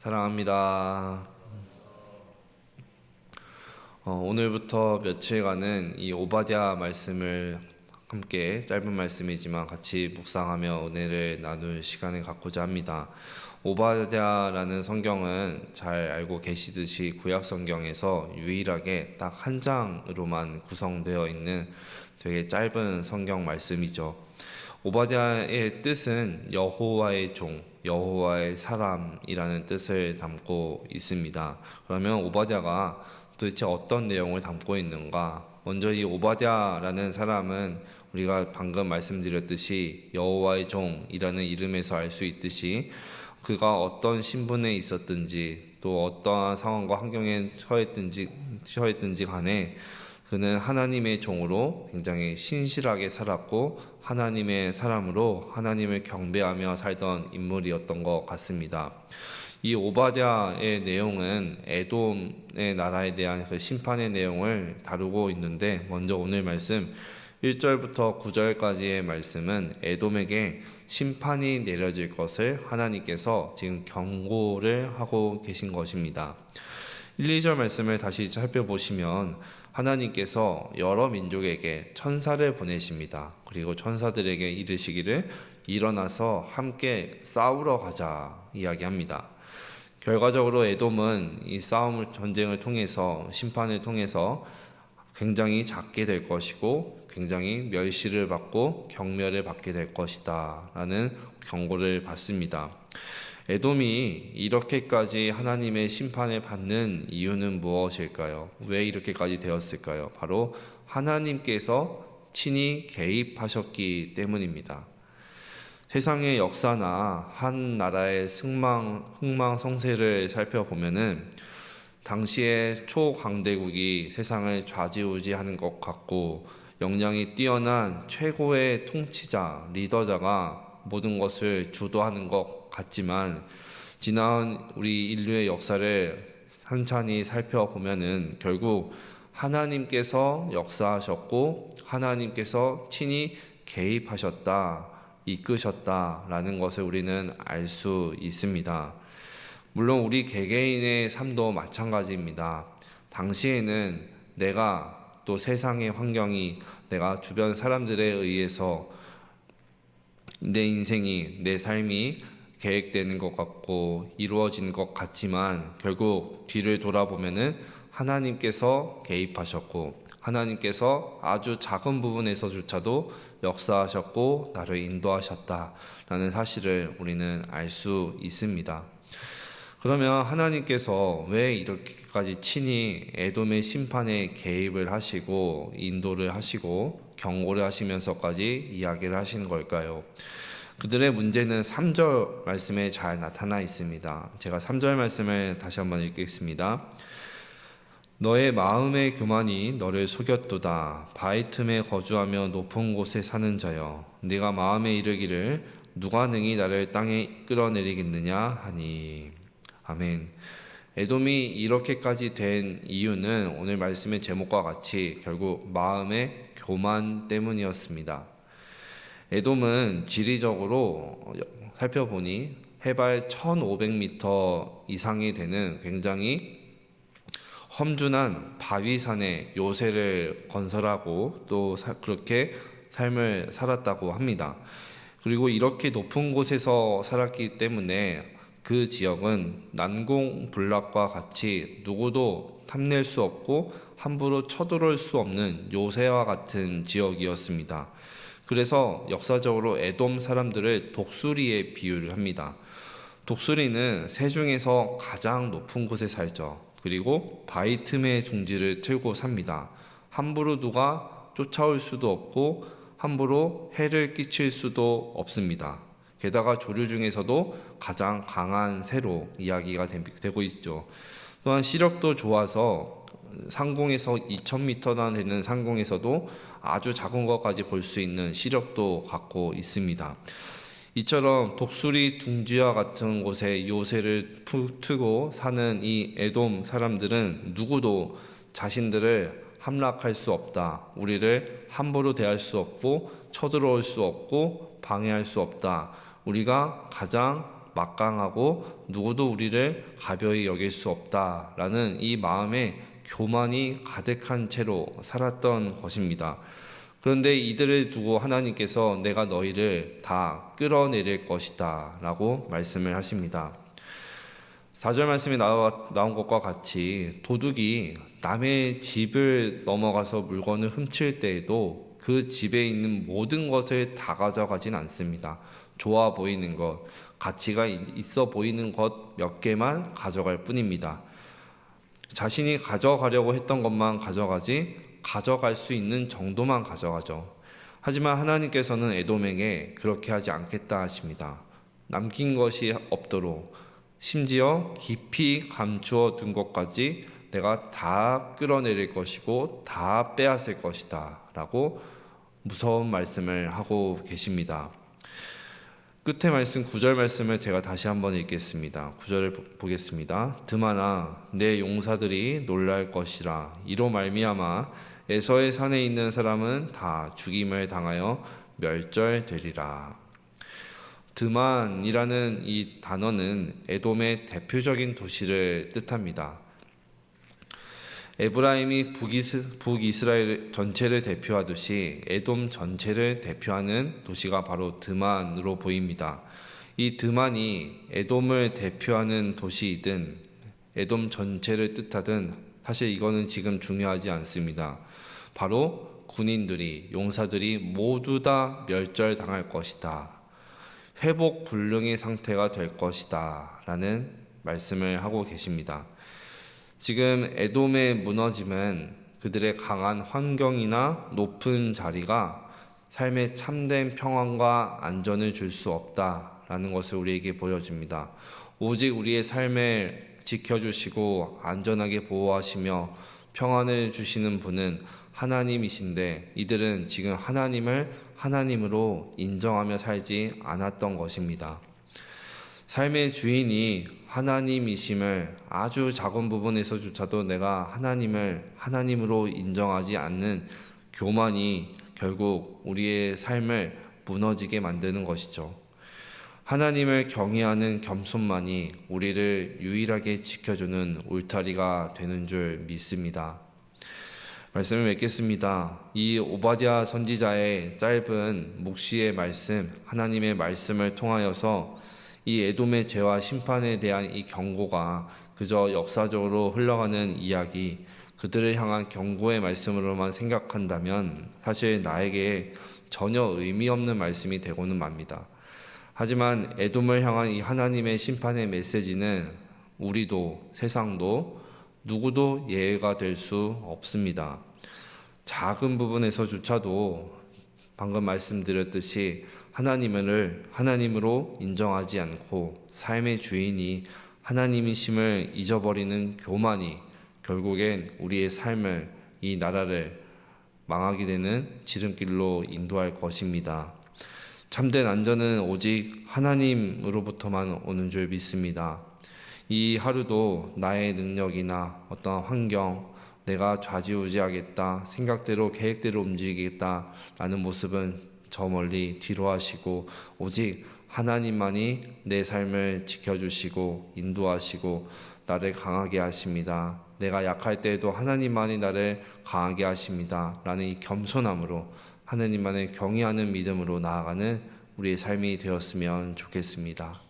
사랑합니다. 오늘부터 며칠간은 이 오바댜 말씀을 함께 짧은 말씀이지만 같이 묵상하며 은혜를 나눌 시간을 갖고자 합니다. 오바댜라는 성경은 잘 알고 계시듯이 구약 성경에서 유일하게 딱 한 장으로만 구성되어 있는 되게 짧은 성경 말씀이죠. 오바댜의 뜻은 여호와의 종, 여호와의 사람이라는 뜻을 담고 있습니다. 그러면 오바댜가 도대체 어떤 내용을 담고 있는가? 먼저 이 오바댜라는 사람은 우리가 방금 말씀드렸듯이 여호와의 종이라는 이름에서 알 수 있듯이 그가 어떤 신분에 있었든지 또 어떠한 상황과 환경에 처했든지 간에 그는 하나님의 종으로 굉장히 신실하게 살았고 하나님의 사람으로 하나님을 경배하며 살던 인물이었던 것 같습니다. 이 오바댜의 내용은 에돔의 나라에 대한 그 심판의 내용을 다루고 있는데, 먼저 오늘 말씀 1절부터 9절까지의 말씀은 에돔에게 심판이 내려질 것을 하나님께서 지금 경고를 하고 계신 것입니다. 1, 2절 말씀을 다시 살펴보시면 하나님께서 여러 민족에게 천사를 보내십니다. 그리고 천사들에게 이르시기를 일어나서 함께 싸우러 가자 이야기합니다. 결과적으로 에돔은 이 전쟁을 통해서 심판을 통해서 굉장히 작게 될 것이고 굉장히 멸시를 받고 경멸을 받게 될 것이다 라는 경고를 받습니다. 에돔이 이렇게까지 하나님의 심판을 받는 이유는 무엇일까요? 왜 이렇게까지 되었을까요? 바로 하나님께서 친히 개입하셨기 때문입니다. 세상의 역사나 한 나라의 흥망성쇠를 살펴보면은 당시의 초강대국이 세상을 좌지우지하는 것 같고 역량이 뛰어난 최고의 통치자, 리더자가 모든 것을 주도하는 것 같지만 지난 우리 인류의 역사를 천천히 살펴보면은 결국 하나님께서 역사하셨고 하나님께서 친히 개입하셨다, 이끄셨다라는 것을 우리는 알 수 있습니다. 물론 우리 개개인의 삶도 마찬가지입니다. 당시에는 내가 또 세상의 환경이 내가 주변 사람들에 의해서 내 인생이 내 삶이 계획되는 것 같고 이루어진 것 같지만 결국 뒤를 돌아보면은 하나님께서 개입하셨고 하나님께서 아주 작은 부분에서조차도 역사하셨고 나를 인도하셨다라는 사실을 우리는 알 수 있습니다. 그러면 하나님께서 왜 이렇게까지 친히 에돔의 심판에 개입을 하시고 인도를 하시고 경고를 하시면서까지 이야기를 하시는 걸까요? 그들의 문제는 3절 말씀에 잘 나타나 있습니다. 제가 3절 말씀을 다시 한번 읽겠습니다. 너의 마음의 교만이 너를 속였도다. 바위 틈에 거주하며 높은 곳에 사는 자여, 네가 마음에 이르기를 누가 능히 나를 땅에 끌어내리겠느냐 하니. 아멘. 에돔이 이렇게까지 된 이유는 오늘 말씀의 제목과 같이 결국 마음의 교만 때문이었습니다. 에돔은 지리적으로 살펴보니 해발 1500m 이상이 되는 굉장히 험준한 바위산에 요새를 건설하고 또 그렇게 삶을 살았다고 합니다. 그리고 이렇게 높은 곳에서 살았기 때문에 그 지역은 난공불락과 같이 누구도 탐낼 수 없고 함부로 쳐들어올 수 없는 요새와 같은 지역이었습니다. 그래서 역사적으로 에돔 사람들을 독수리에 비유를 합니다. 독수리는 새 중에서 가장 높은 곳에 살죠. 그리고 바위 틈에 둥지를 틀고 삽니다. 함부로 누가 쫓아올 수도 없고 함부로 해를 끼칠 수도 없습니다. 게다가 조류 중에서도 가장 강한 새로 이야기가 되고 있죠. 또한 시력도 좋아서 상공에서 2000m나 되는 상공에서도 아주 작은 것까지 볼 수 있는 시력도 갖고 있습니다. 이처럼 독수리 둥지와 같은 곳에 요새를 트고 사는 이 에돔 사람들은 누구도 자신들을 함락할 수 없다, 우리를 함부로 대할 수 없고 쳐들어올 수 없고 방해할 수 없다, 우리가 가장 막강하고 누구도 우리를 가벼이 여길 수 없다라는 이 마음에 교만이 가득한 채로 살았던 것입니다. 그런데 이들을 두고 하나님께서 내가 너희를 다 끌어내릴 것이다 라고 말씀을 하십니다. 4절 말씀에 나온 것과 같이 도둑이 남의 집을 넘어가서 물건을 훔칠 때에도 그 집에 있는 모든 것을 다 가져가진 않습니다. 좋아 보이는 것, 가치가 있어 보이는 것 몇 개만 가져갈 뿐입니다. 자신이 가져가려고 했던 것만 가져가지 가져갈 수 있는 정도만 가져가죠. 하지만 하나님께서는 에돔에게 그렇게 하지 않겠다 하십니다. 남긴 것이 없도록 심지어 깊이 감추어 둔 것까지 내가 다 끌어내릴 것이고 다 빼앗을 것이다 라고 무서운 말씀을 하고 계십니다. 끝에 말씀 9절 말씀을 제가 다시 한번 읽겠습니다. 9절을 보겠습니다. 드마나 내 용사들이 놀랄 것이라. 이로 말미암아 에서의 산에 있는 사람은 다 죽임을 당하여 멸절되리라. 드만이라는 이 단어는 에돔의 대표적인 도시를 뜻합니다. 에브라임이 북이스라엘 전체를 대표하듯이 에돔 전체를 대표하는 도시가 바로 드만으로 보입니다. 이 드만이 에돔을 대표하는 도시이든 에돔 전체를 뜻하든 사실 이거는 지금 중요하지 않습니다. 바로 군인들이, 용사들이 모두 다 멸절당할 것이다. 회복 불능의 상태가 될 것이다 라는 말씀을 하고 계십니다. 지금 에돔의 무너짐은 그들의 강한 환경이나 높은 자리가 삶의 참된 평안과 안전을 줄 수 없다라는 것을 우리에게 보여줍니다. 오직 우리의 삶을 지켜주시고 안전하게 보호하시며 평안을 주시는 분은 하나님이신데 이들은 지금 하나님을 하나님으로 인정하며 살지 않았던 것입니다. 삶의 주인이 하나님이심을 아주 작은 부분에서조차도 내가 하나님을 하나님으로 인정하지 않는 교만이 결국 우리의 삶을 무너지게 만드는 것이죠. 하나님을 경외하는 겸손만이 우리를 유일하게 지켜주는 울타리가 되는 줄 믿습니다. 말씀을 맺겠습니다. 이 오바댜 선지자의 짧은 묵시의 말씀, 하나님의 말씀을 통하여서 이 에돔의 죄와 심판에 대한 이 경고가 그저 역사적으로 흘러가는 이야기, 그들을 향한 경고의 말씀으로만 생각한다면 사실 나에게 전혀 의미 없는 말씀이 되고는 맙니다. 하지만 에돔을 향한 이 하나님의 심판의 메시지는 우리도 세상도 누구도 예외가 될 수 없습니다. 작은 부분에서조차도 방금 말씀드렸듯이 하나님을 하나님으로 인정하지 않고 삶의 주인이 하나님이심을 잊어버리는 교만이 결국엔 우리의 삶을, 이 나라를 망하게 되는 지름길로 인도할 것입니다. 참된 안전은 오직 하나님으로부터만 오는 줄 믿습니다. 이 하루도 나의 능력이나 어떤 환경, 내가 좌지우지하겠다, 생각대로 계획대로 움직이겠다라는 모습은 저 멀리 뒤로 하시고 오직 하나님만이 내 삶을 지켜주시고 인도하시고 나를 강하게 하십니다. 내가 약할 때에도 하나님만이 나를 강하게 하십니다. 라는 이 겸손함으로 하나님만을 경외하는 믿음으로 나아가는 우리의 삶이 되었으면 좋겠습니다.